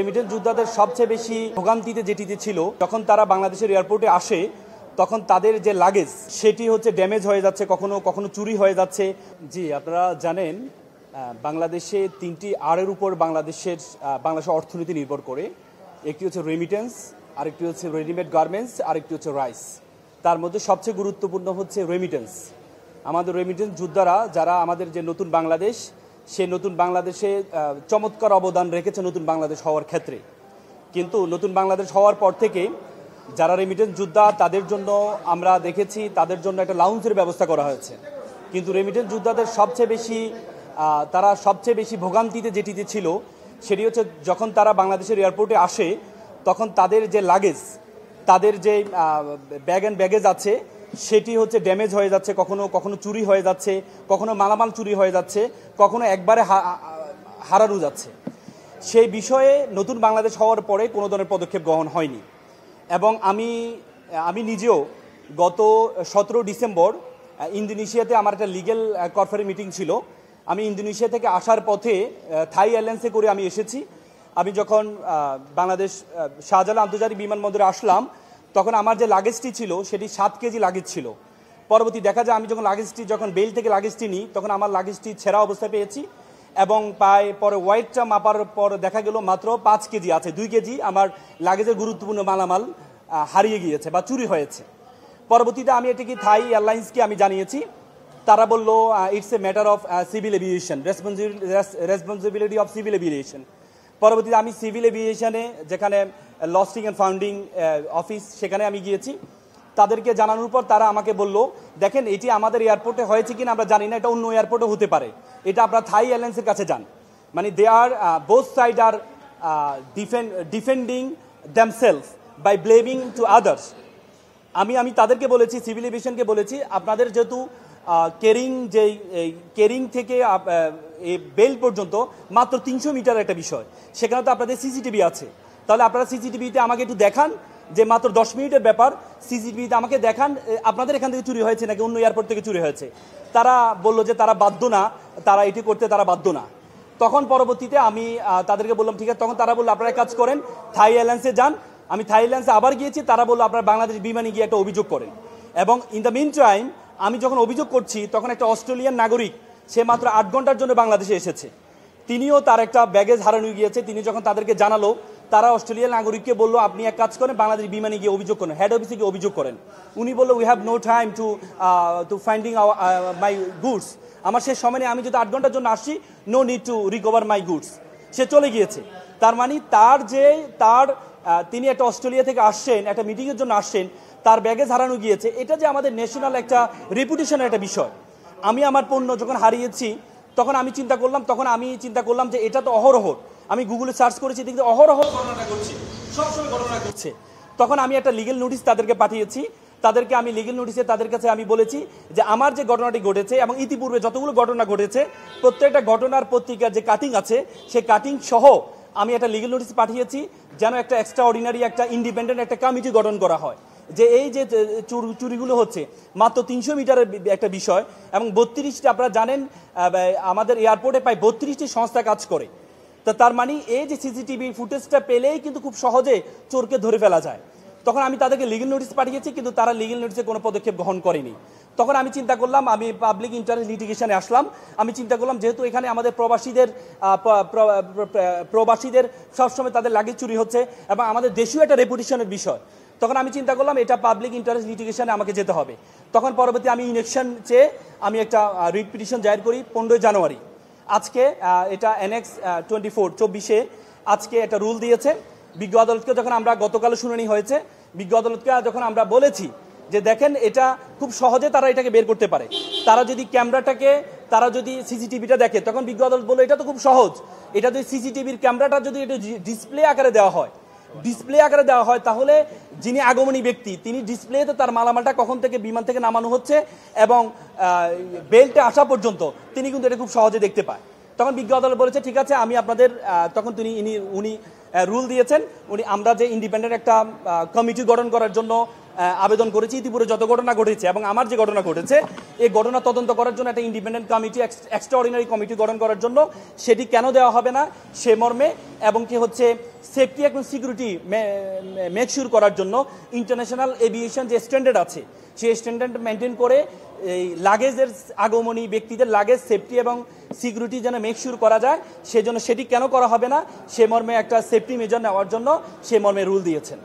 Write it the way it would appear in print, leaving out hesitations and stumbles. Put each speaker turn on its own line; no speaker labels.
Remittance যোদ্ধাদের সবচেয়ে বেশি ভোগান্তিতে যেটিতে ছিল, যখন তারা বাংলাদেশের এয়ারপোর্টে আসে তখন তাদের যে লাগেজ সেটি হচ্ছে ড্যামেজ হয়ে যাচ্ছে, কখনো কখনো চুরি হয়ে যাচ্ছে। জি, আপনারা জানেন বাংলাদেশে 3টি আরের উপর বাংলাদেশের অর্থনীতি নির্ভর করে। একটি হচ্ছে রেমিটেন্স, আরেকটি হচ্ছে রেডিমেড গার্মেন্টস, আরেকটি হচ্ছে রাইস। তার মধ্যে সবচেয়ে গুরুত্বপূর্ণ হচ্ছে রেমিটেন্স। আমাদের রেমিটেন্স যোদ্ধারা যারা আমাদের যে নতুন বাংলাদেশ, সেই নতুন বাংলাদেশে চমৎকার অবদান রেখেছে নতুন বাংলাদেশ হওয়ার ক্ষেত্রে। কিন্তু নতুন বাংলাদেশ হওয়ার পর থেকে যারা রেমিটেন্স যোদ্ধা তাদের জন্য আমরা দেখেছি তাদের জন্য একটা লাউঞ্জের ব্যবস্থা করা হয়েছে। কিন্তু রেমিটেন্স যোদ্ধাদের তারা সবচেয়ে বেশি ভোগান্তিতে যেটিতে ছিল সেটি হচ্ছে যখন তারা বাংলাদেশের এয়ারপোর্টে আসে তখন তাদের যে লাগেজ, তাদের যে ব্যাগেজ আছে সেটি হচ্ছে ড্যামেজ হয়ে যাচ্ছে, কখনো কখনো চুরি হয়ে যাচ্ছে, কখনো মালামাল চুরি হয়ে যাচ্ছে, কখনো একবারে হারানো যাচ্ছে। সেই বিষয়ে নতুন বাংলাদেশ হওয়ার পরে কোনো ধরনের পদক্ষেপ গ্রহণ হয়নি। এবং আমি নিজেও গত 17 ডিসেম্বর ইন্দোনেশিয়াতে আমার একটা লিগ্যাল কনফারেন্স মিটিং ছিল। আমি ইন্দোনেশিয়া থেকে আসার পথে থাই এয়ারলাইন্সে করে আমি এসেছি। আমি যখন বাংলাদেশ শাহজালাল আন্তর্জাতিক বিমানবন্দরে আসলাম তখন আমার যে লাগেজটি ছিল সেটি 7 কেজি লাগেজ ছিল। পরবর্তী দেখা যায় আমি যখন বেল থেকে লাগেজটি নিই তখন আমার লাগেজটি ছেঁড়া অবস্থায় পেয়েছি এবং পরে ওয়েটটা মাপার পর দেখা গেল মাত্র 5 কেজি আছে। 2 কেজি আমার লাগেজের গুরুত্বপূর্ণ মালামাল হারিয়ে গিয়েছে বা চুরি হয়েছে। পরবর্তীতে আমি এটিকে থাই এয়ারলাইন্সকে আমি জানিয়েছি। তারা বলল it's a matter of civil aviation, responsibility of civil aviation. পরবর্তীতে আমি সিভিল এভিয়েশনে, যেখানে লস্টিং অ্যান্ড ফাউন্ডিং অফিস, সেখানে আমি গিয়েছি। তাদেরকে জানানোর পর তারা আমাকে বলল, দেখেন এটি আমাদের এয়ারপোর্টে হয়েছে কিনা আমরা জানি না, এটা অন্য এয়ারপোর্টে হতে পারে, এটা আপনারা থাই এয়ারলাইন্সের কাছে যান। মানে they are both side are defending themselves by blaming to others. আমি তাদেরকে বলেছি, সিভিল এভিয়েশনকে বলেছি, আপনাদের যেহেতু কেরিং থেকে এই বেল পর্যন্ত মাত্র 300 মিটার একটা বিষয়, সেখানে তো আপনাদের সিসিটিভি আছে, তাহলে আপনারা সিসিটিভিতে আমাকে একটু দেখান যে মাত্র 10 মিনিটের ব্যাপার, সিসিটিভিতে আমাকে দেখান আপনাদের এখান থেকে চুরি হয়েছে নাকি অন্য এয়ারপোর্ট থেকে চুরি হয়েছে। তারা বলল যে তারা বাধ্য না, তারা এটি করতে তারা বাধ্য না। তখন পরবর্তীতে আমি তাদেরকে বললাম ঠিক আছে। তখন তারা বললো আপনারা কাজ করেন, থাই এয়ারলাইন্সে যান। আমি থাই এয়ারলাইন্সে আবার গিয়েছি, তারা বললো আপনারা বাংলাদেশ বিমানে গিয়ে একটা অভিযোগ করেন। এবং ইন দ্য মিন টাইম আমি যখন অভিযোগ করছি তখন একটা অস্ট্রেলিয়ান নাগরিক, সে মাত্র 8 ঘন্টার জন্য বাংলাদেশে এসেছে, তিনিও তার একটা ব্যাগেজ হারানো গিয়েছে। তিনি যখন তাদেরকে জানালো, তারা অস্ট্রেলিয়ান নাগরিককে বললো আপনি এক কাজ করেন, বাংলাদেশ বিমানে গিয়ে অভিযোগ করেন, হেড অফিসে গিয়ে অভিযোগ করেন। উনি বললো we have no time to finding my goods. আমার সে সময় আমি যদি 8 ঘন্টার জন্য আসছি, no need to recover my goods. সে চলে গিয়েছে। তার মানে তিনি একটা অস্ট্রেলিয়া থেকে আসছেন, একটা মিটিংয়ের জন্য আসছেন, তার ব্যাগেজ হারানো গিয়েছে। এটা যে আমাদের ন্যাশনাল একটা রেপুটেশনের একটা বিষয়। আমি আমার পণ্য যখন হারিয়েছি তখন আমি চিন্তা করলাম যে এটা তো অহরহ, আমি গুগলে সার্চ করেছি, দেখতে অহরহ ঘটনা ঘটছে, সবসময় ঘটনা ঘটছে। তখন আমি একটা লিগেল নোটিশ তাদেরকে পাঠিয়েছি। আমি লিগেল নোটিশে তাদের কাছে আমি বলেছি যে আমার যে ঘটনাটি ঘটেছে এবং ইতিপূর্বে যতগুলো ঘটনা ঘটেছে প্রত্যেকটা ঘটনার পত্রিকার যে কাটিং আছে সেই কাটিং সহ আমি একটা লিগেল নোটিশ পাঠিয়েছি, যেন একটা এক্সট্রা অর্ডিনারি একটা ইন্ডিপেন্ডেন্ট একটা কমিটি গঠন করা হয়। যে এই যে চুরিগুলো হচ্ছে মাত্র 300 মিটারের একটা বিষয় এবং 32টি, আপনারা জানেন আমাদের এয়ারপোর্টে প্রায় 32টি সংস্থা কাজ করে। তার মানে এই যে সিসিটিভি ফুটেজটা পেলেই কিন্তু খুব সহজে চোরকে ধরে ফেলা যায়। তখন আমি তাদেরকে লিগেল নোটিশ পাঠিয়েছি, কিন্তু তারা লিগেল নোটিশে কোনো পদক্ষেপ গ্রহণ করেনি। তখন আমি চিন্তা করলাম, আমি পাবলিক ইন্টারেস্ট লিটিগেশনে আসলাম। আমি চিন্তা করলাম যেহেতু এখানে আমাদের প্রবাসীদের সবসময় তাদের লাগেজ চুরি হচ্ছে এবং আমাদের দেশীয় একটা রেপুটেশনের বিষয়, তখন আমি চিন্তা করলাম এটা পাবলিক ইন্টারেস্ট লিটিগেশনে আমাকে যেতে হবে। তখন পরবর্তী আমি ইলেকশন চেয়ে আমি একটা রিট পিটিশন জারি করি 15 জানুয়ারি। আজকে এটা NX 24 আজকে একটা রুল দিয়েছে। বিজ্ঞ আদালতকে যখন আমরা গতকাল শুনানি হয়েছে, বিজ্ঞ আদালতকে যখন আমরা বলেছি যে দেখেন এটা খুব সহজে তারা এটাকে বের করতে পারে, তারা যদি সিসিটিভিটা দেখে, তখন বিজ্ঞ আদালত বলে এটা তো খুব সহজ, এটা যদি সিসিটিভির ক্যামেরাটা যদি এটা ডিসপ্লে আকারে দেওয়া হয় তাহলে যিনি আগমনী ব্যক্তি তিনি ডিসপ্লেতে তার মালামালটা কখন থেকে বিমান থেকে নামানো হচ্ছে এবং বেল্টে আসা পর্যন্ত তিনি কিন্তু এটা খুব সহজে দেখতে পায়। তখন বিজ্ঞ আদালত বলেছে ঠিক আছে, আমি আপনাদের তখন উনি রুল দিয়েছেন, আমরা যে ইন্ডিপেন্ডেন্ট একটা কমিটি গঠন করার জন্য আবেদন করেছি ইতিপূর্বে যত ঘটনা ঘটেছে এবং আমার যে ঘটনা ঘটেছে এই ঘটনা তদন্ত করার জন্য একটা ইন্ডিপেন্ডেন্ট কমিটি এক্সট্রাঅর্ডিনারি কমিটি গঠন করার জন্য সেটি কেন দেওয়া হবে না সে মর্মে এবং কি হচ্ছে সেফটি এবং সিকিউরিটি মেকশিওর করার জন্য ইন্টারন্যাশনাল এভিয়েশন যে স্ট্যান্ডার্ড আছে সেই স্ট্যান্ডার্ড মেনটেন করে এই লাগেজের আগমনী ব্যক্তিদের লাগেজ সেফটি এবং সিকিউরিটি যেন মেকশিওর করা যায় সেজন্য সেটি কেন করা হবে না সে মর্মে একটা সেফটি মেজার নেওয়ার জন্য সে মর্মে রুল দিয়েছেন।